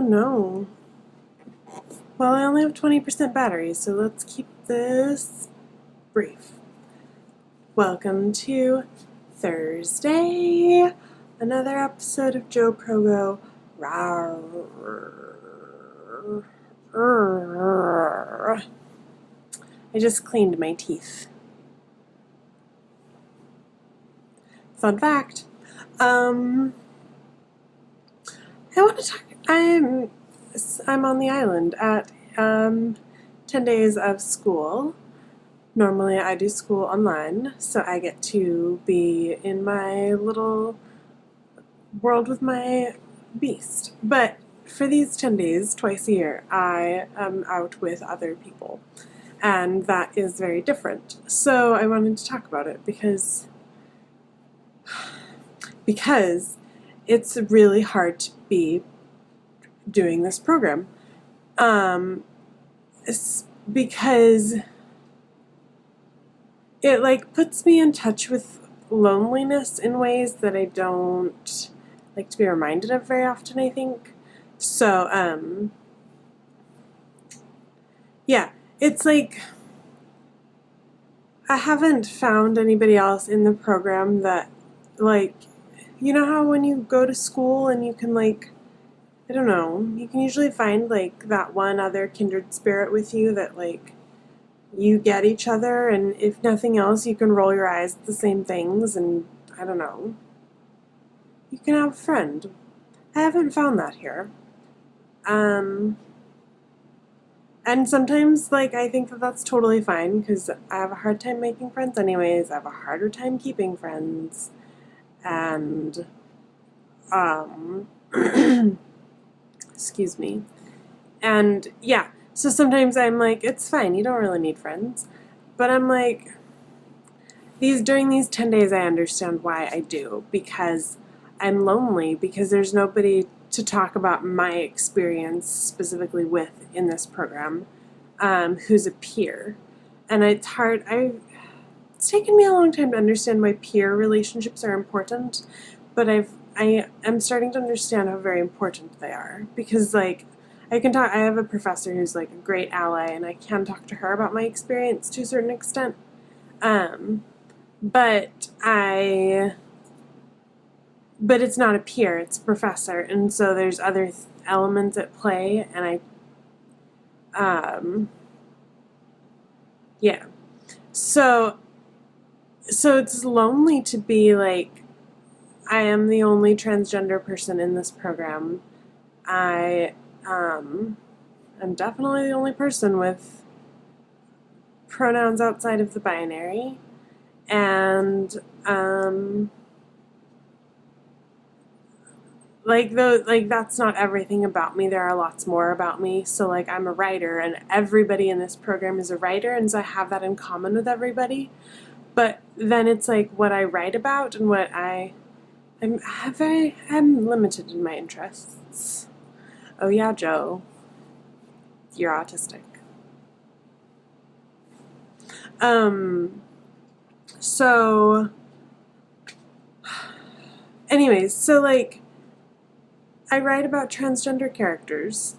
no. Well, I only have 20% battery, so let's keep this brief. Welcome to Thursday, another episode of JoProgoRawrrrrr. I just cleaned my teeth. Fun fact. I want to talk. I'm on the island at 10 days of school. Normally I do school online, so I get to be in my little world with my beast. But for these 10 days, twice a year, I am out with other people. And that is very different. So I wanted to talk about it because it's really hard to be doing this program. It's because it puts me in touch with loneliness in ways that I don't like to be reminded of very often, I think. So, yeah, it's like I haven't found anybody else in the program that, like, you know how when you go to school and you can, like, I don't know, you can usually find, like, that one other kindred spirit with you that, like, you get each other, and if nothing else, you can roll your eyes at the same things, and, I don't know, you can have a friend. I haven't found that here. And sometimes, like, I think that that's totally fine, because I have a hard time making friends anyways. I have a harder time keeping friends. And, excuse me. And, yeah, so sometimes I'm like, it's fine, you don't really need friends. But I'm like, during these 10 days I understand why I do, because I'm lonely, because there's nobody to talk about my experience specifically with in this program, who's a peer. And it's hard, it's taken me a long time to understand why peer relationships are important, but I am starting to understand how very important they are, because, like, I have a professor who's, like, a great ally, and I can talk to her about my experience to a certain extent, but it's not a peer, it's a professor, and so there's other elements at play, and yeah. So it's lonely to be, like, I am the only transgender person in this program. I'm definitely the only person with pronouns outside of the binary, and, that's not everything about me. There are lots more about me. So, like, I'm a writer, and everybody in this program is a writer, and so I have that in common with everybody. But then it's like what I write about and what I'm limited in my interests. Oh yeah, Joe, you're autistic. So anyways, so, like, I write about transgender characters.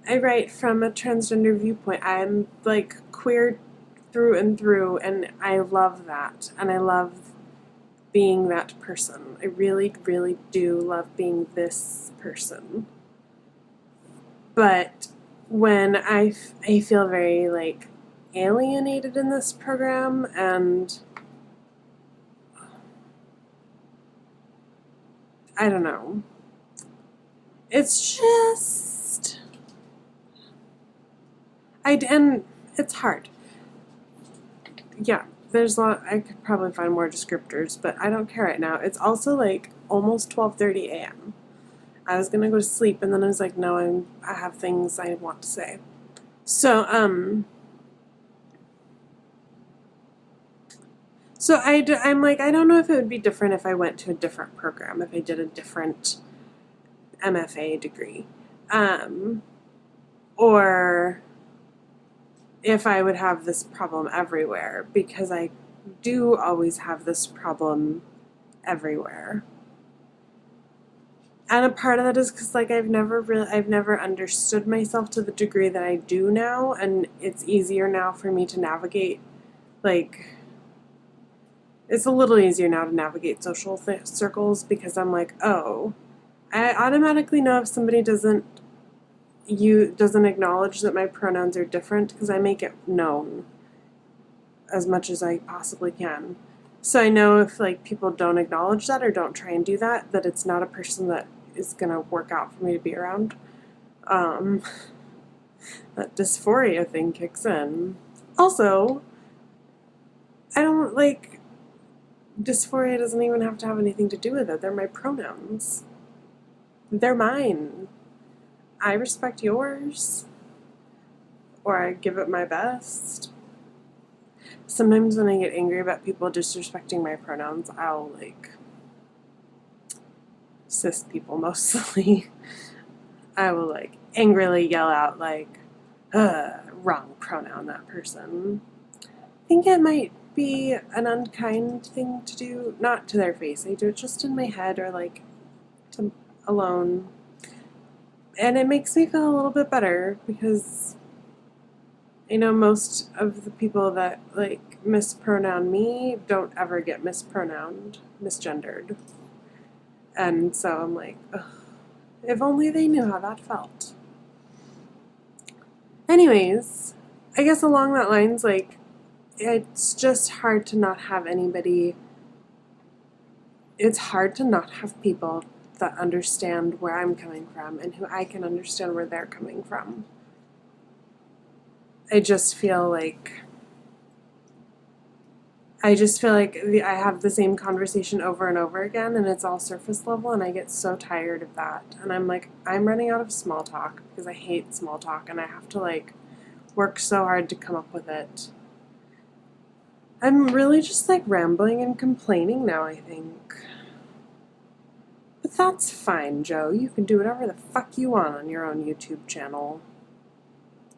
I write from a transgender viewpoint. I'm, like, queer through and through, and I love that, and I love being that person. I really, really do love being this person. But when I feel very, like, alienated in this program, and I don't know. It's just, and it's hard. Yeah, there's a lot, I could probably find more descriptors, but I don't care right now. It's also, like, almost 12:30 a.m. I was gonna go to sleep, and then I was like, no, I have things I want to say. So, I'm like, I don't know if it would be different if I went to a different program, if I did a different MFA degree, or if I would have this problem everywhere, because I do always have this problem everywhere. And a part of that is because like I've never understood myself to the degree that I do now, and it's easier now for me to navigate. Like, it's a little easier now to navigate social circles because I'm like, oh, I automatically know if somebody doesn't acknowledge that my pronouns are different because I make it known as much as I possibly can. So I know if like people don't acknowledge that or don't try and do that, that it's not a person that is gonna work out for me to be around. That dysphoria thing kicks in. Also, I don't like dysphoria doesn't even have to have anything to do with it. They're my pronouns. They're mine. I respect yours. Or I give it my best. Sometimes when I get angry about people disrespecting my pronouns, I'll like cis people mostly. I will like angrily yell out like, wrong pronoun, that person. I think it might be an unkind thing to do, not to their face. I do it just in my head or like alone. And it makes me feel a little bit better because I know most of the people that like mispronoun me don't ever get mispronounced, misgendered. And so I'm like, ugh, if only they knew how that felt. Anyways, I guess along that lines, like, it's just hard to not have anybody, it's hard to not have people that understand where I'm coming from and who I can understand where they're coming from. I just feel like I have the same conversation over and over again, and it's all surface level, and I get so tired of that. And I'm like, I'm running out of small talk because I hate small talk, and I have to like work so hard to come up with it. I'm really just like rambling and complaining now, I think. But that's fine, Joe. You can do whatever the fuck you want on your own YouTube channel.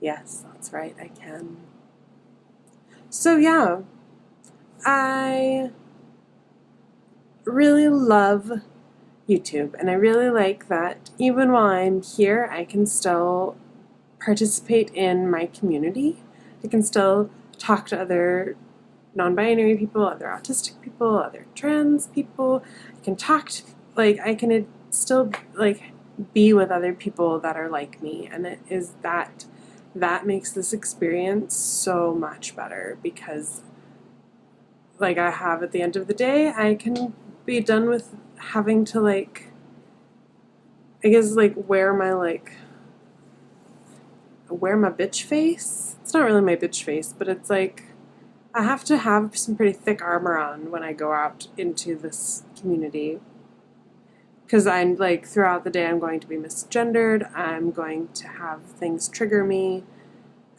Yes, that's right, I can. So yeah, I really love YouTube, and I really like that even while I'm here, I can still participate in my community. I can still talk to other non-binary people, other autistic people, other trans people. I can talk to, like, I can still, like, be with other people that are like me, and it is that makes this experience so much better because, like, I have at the end of the day, I can be done with having to, like, I guess, like, wear my bitch face. It's not really my bitch face, but it's like I have to have some pretty thick armor on when I go out into this community. Because I'm like, throughout the day, I'm going to be misgendered. I'm going to have things trigger me.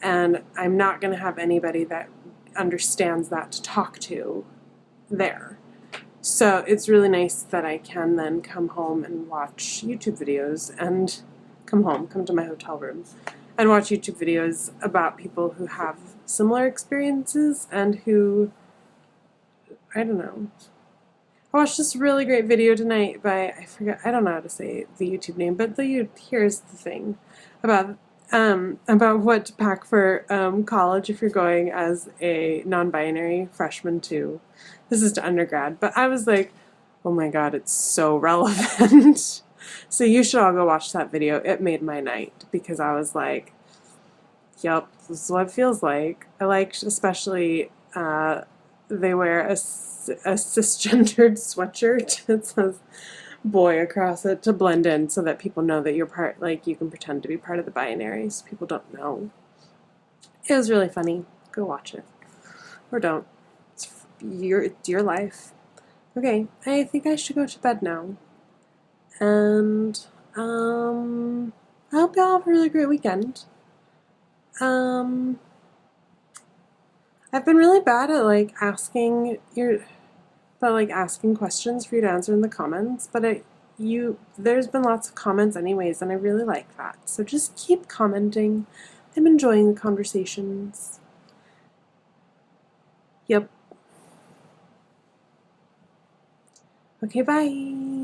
And I'm not going to have anybody that understands that to talk to there. So it's really nice that I can then come home and watch YouTube videos and come to my hotel room and watch YouTube videos about people who have similar experiences and who, I don't know. I watched this really great video tonight by, I don't know how to say the YouTube name, but here's the thing about what to pack for college if you're going as a non-binary freshman too. This is to undergrad, but I was like, oh my god, it's so relevant. So you should all go watch that video. It made my night because I was like, yep, this is what it feels like. I liked especially they wear a cisgendered sweatshirt that says boy across it to blend in so that people know that you're part, like you can pretend to be part of the binary so people don't know. It was really funny. Go watch it. Or don't. It's your life. Okay, I think I should go to bed now. And I hope y'all have a really great weekend. I've been really bad at like asking questions for you to answer in the comments, but there's been lots of comments anyways, and I really like that. So just keep commenting. I'm enjoying the conversations. Yep. Okay, bye.